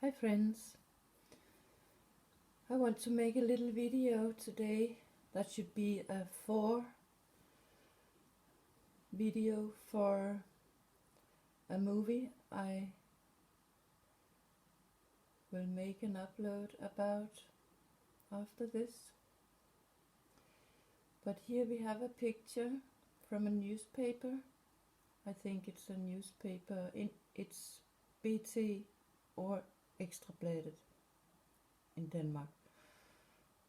Hi friends, I want to make a little video today that should be a 4 video for a movie I will make an upload about after this. But here we have a picture from a newspaper. I think it's a newspaper, it's BT or Ekstrabladet in Denmark.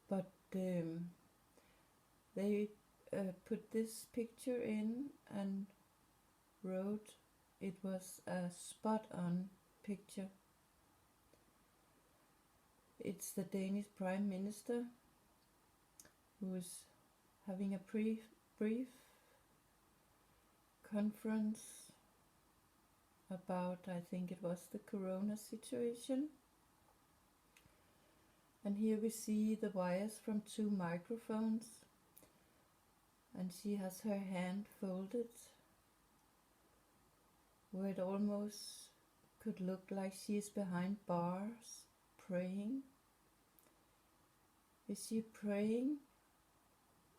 But they put this picture in and wrote it was a spot-on picture. It's the Danish Prime Minister who is having a brief conference about, I think it was the corona situation. And here we see the wires from 2 microphones, and she has her hand folded where it almost could look like she is behind bars praying. Is she praying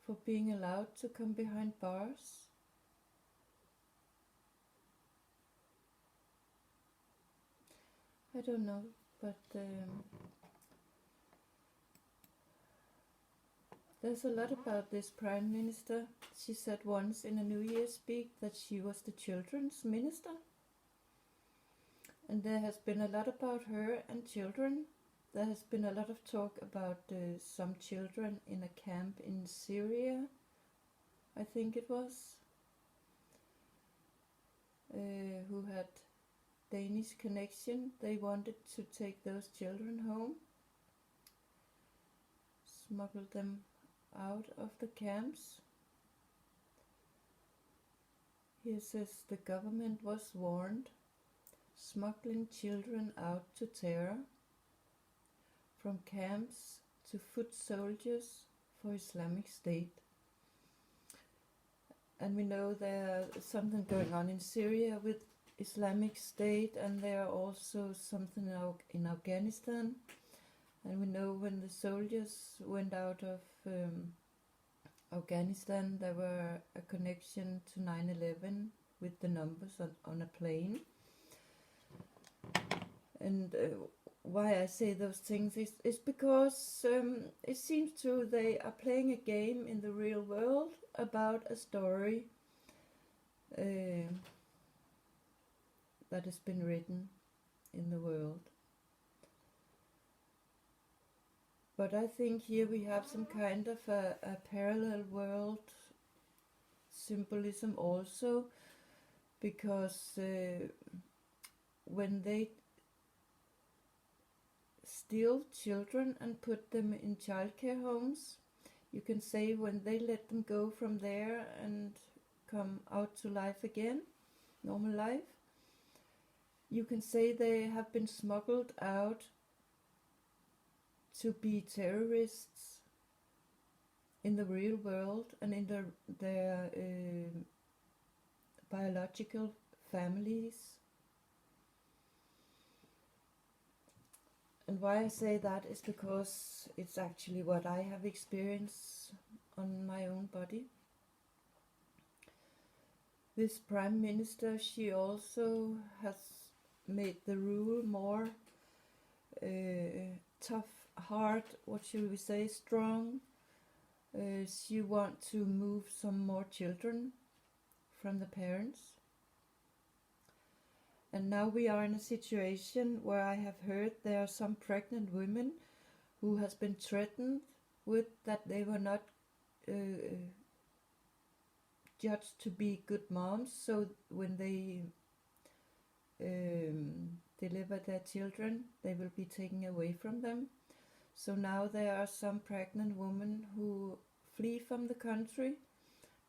for being allowed to come behind bars? I don't know, but there's a lot about this Prime Minister. She said once in a New Year's speak that she was the children's minister. And there has been a lot about her and children. There has been a lot of talk about some children in a camp in Syria, I think it was, who had Danish connection. They wanted to take those children home, smuggle them out of the camps. Here says the government was warned, smuggling children out to terror, from camps to foot soldiers for Islamic State. And we know there's something going on in Syria with Islamic State, and there are also something in Afghanistan. And we know when the soldiers went out of Afghanistan, there were a connection to 9/11 with the numbers on a plane. And why I say those things is because it seems they are playing a game in the real world about a story that has been written in the world. But I think here we have some kind of a parallel world symbolism also, because when they steal children and put them in childcare homes, you can say when they let them go from there and come out to life again, normal life, you can say they have been smuggled out to be terrorists in the real world and in their biological families. And why I say that is because it's actually what I have experienced on my own body. This Prime Minister, she also has made the rule more tough, hard, what should we say, strong. She wants to move some more children from the parents. And now we are in a situation where I have heard there are some pregnant women who has been threatened with that they were not judged to be good moms, so when they deliver their children, they will be taken away from them. So now there are some pregnant women who flee from the country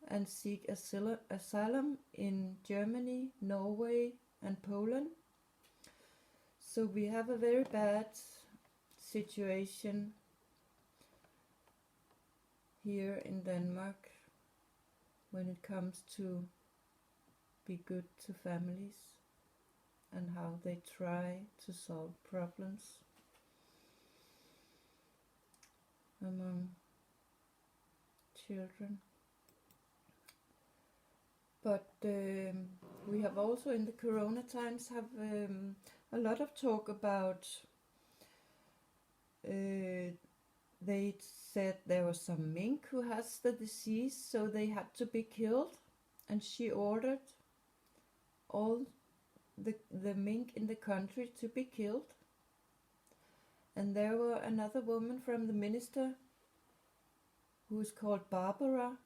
and seek asylum in Germany, Norway and Poland. So we have a very bad situation here in Denmark when it comes to be good to families. and how they try to solve problems among children. But we have also in the corona times have a lot of talk about they said there was some mink who has the disease, so they had to be killed, and she ordered all the mink in the country to be killed. And there were another woman from the minister who is called Barbara,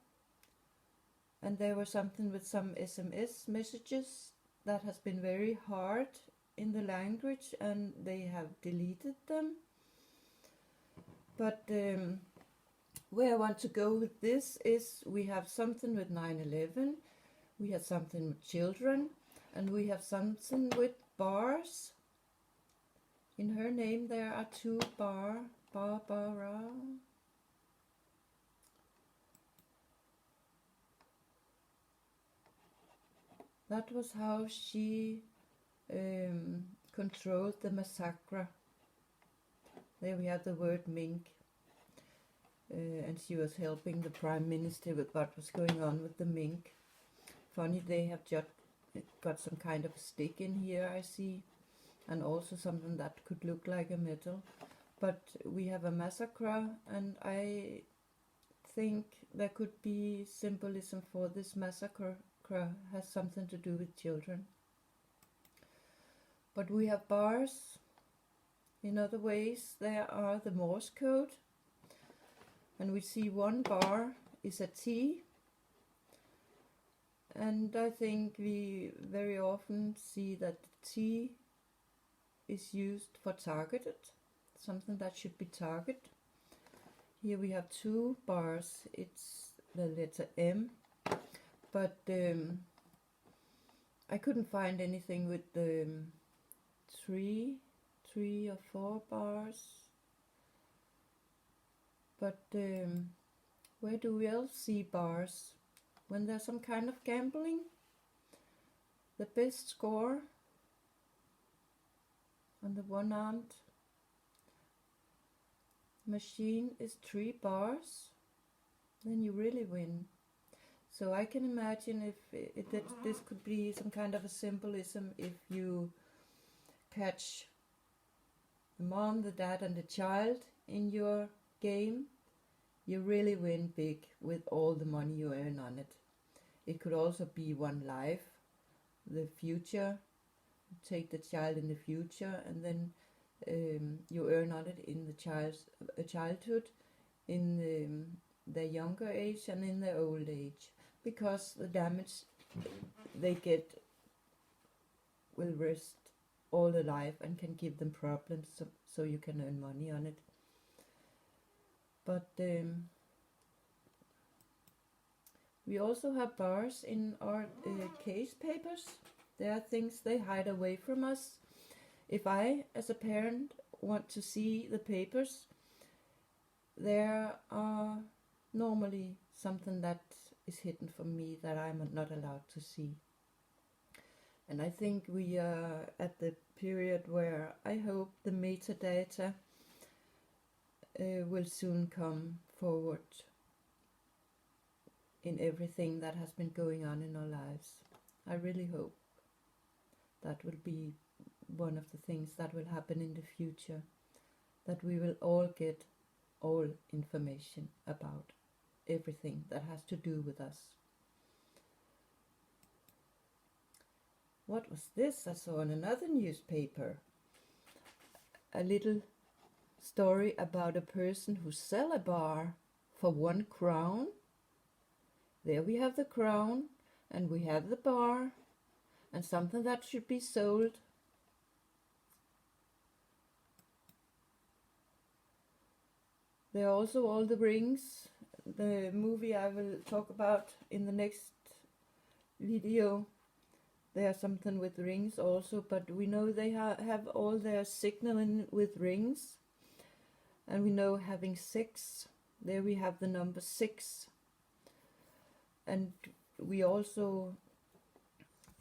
and there was something with some SMS messages that has been very hard in the language, and they have deleted them. But where I want to go with this is we have something with 9/11, we have something with children, and we have something with bars. In her name there are two Barbara. That was how she controlled the massacre. There we have the word mink. And she was helping the Prime Minister with what was going on with the mink. Funny, they have just got some kind of a stick in here, I see. And also something that could look like a medal. But we have a massacre, and I think there could be symbolism for this massacre has something to do with children. But we have bars. In other ways, there are the Morse code. And we see one bar is a T. And I think we very often see that the T is used for targeted, something that should be targeted. Here we have two bars, it's the letter M, but I couldn't find anything with the three or four bars. But where do we else see bars? When there's some kind of gambling, the best score on the one-armed machine is 3 bars, then you really win. So I can imagine if this could be some kind of a symbolism. If you catch the mom, the dad and the child in your game, you really win big with all the money you earn on it. It could also be one life, the future, take the child in the future, and then you earn on it in the childhood, in their younger age and in their old age, because the damage they get will rest all their life and can give them problems, so you can earn money on it. But we also have bars in our case papers. There are things they hide away from us. If I, as a parent, want to see the papers, there are normally something that is hidden from me that I'm not allowed to see. And I think we are at the period where I hope the metadata will soon come forward in everything that has been going on in our lives. I really hope that will be one of the things that will happen in the future, that we will all get all information about everything that has to do with us. What was this? I saw in another newspaper a little story about a person who sell a bar for 1 crown. There we have the crown, and we have the bar, and something that should be sold. There are also all the rings. The movie I will talk about in the next video, there's something with rings also, but we know they have all their signaling with rings. And we know having 6, there we have the number 6. And we also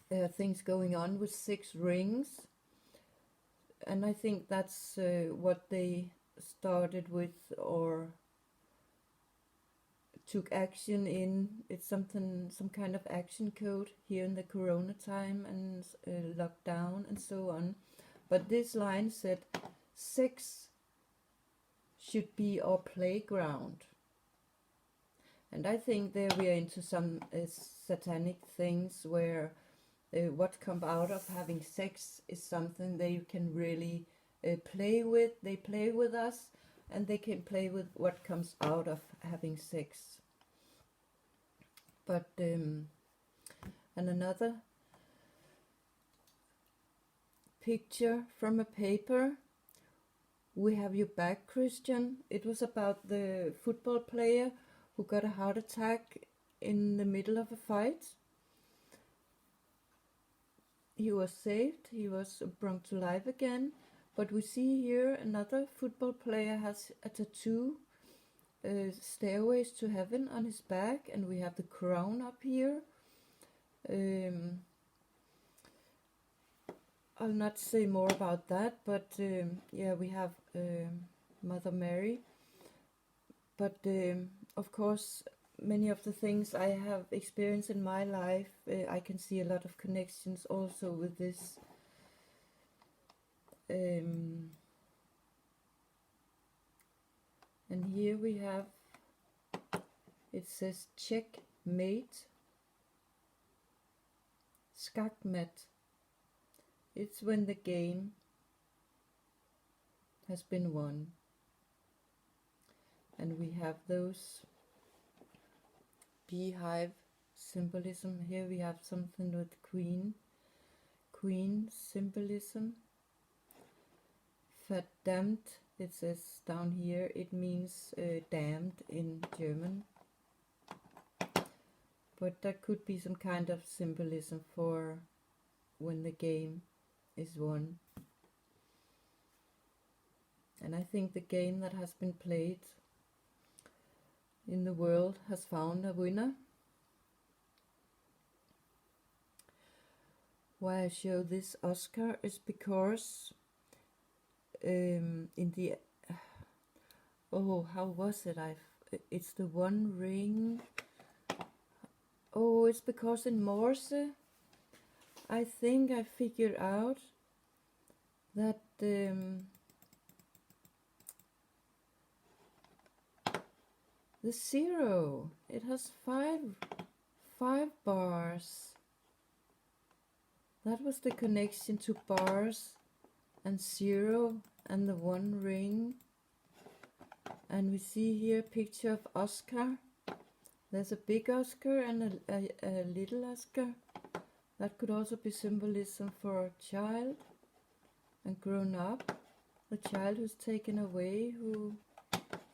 things going on with 6 rings, and I think that's what they started with or took action in. It's some kind of action code here in the corona time and lockdown and so on. But this line said sex should be our playground, and I think there we are into some satanic things where what comes out of having sex is something they can really play with. They play with us, and they can play with what comes out of having sex. But and another picture from a paper. We Have Your Back, Christian. It was about the football player who got a heart attack in the middle of a fight. He was saved, he was brought to life again, but we see here another football player has a tattoo, Stairways to Heaven, on his back, and we have the crown up here. I'll not say more about that, but yeah, we have Mother Mary. But of course, many of the things I have experienced in my life, I can see a lot of connections also with this. And here we have, it says checkmate, skakmat. It's when the game has been won. And we have those beehive symbolism. Here we have something with queen symbolism. Verdammt, it says down here, it means damned in German. But that could be some kind of symbolism for when the game is won. And I think the game that has been played in the world has found a winner. Why I show this Oscar is because in the how was it? It's the One Ring. Oh, it's because in Morse, I think I figured out that the 0, it has five bars. That was the connection to bars and 0 and the One Ring. And we see here a picture of Oscar. There's a big Oscar and a little Oscar. That could also be symbolism for a child and grown up. The child who's taken away, who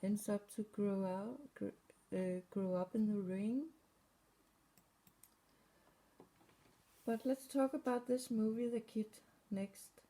ends up to grow up in the ring. But let's talk about this movie, The Kid, next.